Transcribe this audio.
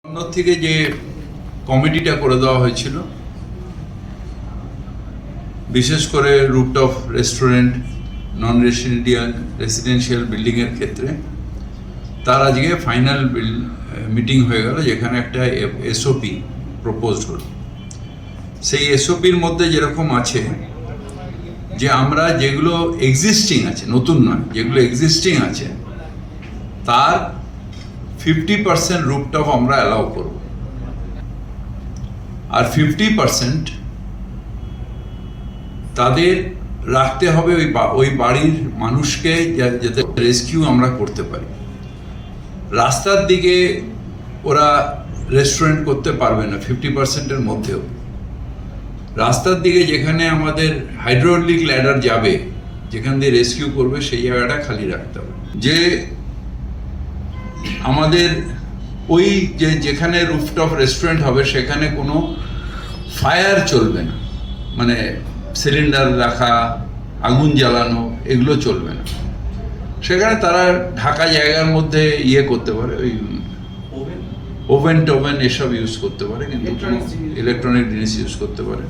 অন্য থেকে যে কমিটিটা করে দেওয়া হয়েছিল, বিশেষ করে রুফটপ রেস্টুরেন্ট, নন রেসিডেন্সিয়াল বিল্ডিংয়ের ক্ষেত্রে, তার আজকে ফাইনাল মিটিং হয়ে গেল, যেখানে একটা এসওপি প্রপোজড হল। সেই এসওপির মধ্যে যেরকম আছে যে আমরা যেগুলো এক্সিস্টিং আছে, নতুন নয়, যেগুলো এক্সিস্টিং আছে তার 50% রুফটপ আমরা অ্যালাউ করব, আর 50% তাদের রাখতে হবে ওই বাড়ির মানুষকে, যাতে রেস্কিউ আমরা করতে পারি। রাস্তার দিকে ওরা রেস্টুরেন্ট করতে পারবে না 50%-এর মধ্যেও। রাস্তার দিকে যেখানে আমাদের হাইড্রোলিক ল্যাডার যাবে, যেখান দিয়ে রেস্কিউ করবে, সেই জায়গাটা খালি রাখতে হবে। যে আমাদের ওই যেখানে রুফটপ রেস্টুরেন্ট হবে সেখানে কোনো ফায়ার চলবে না, মানে সিলিন্ডার রাখা, আগুন জ্বালানো, এগুলো চলবে না। সেখানে তারা ঢাকা জায়গার মধ্যে করতে পারে, ওই ওভেন টোভেন এসব ইউজ করতে পারে, কিন্তু ইলেকট্রনিক জিনিস ইউজ করতে পারে।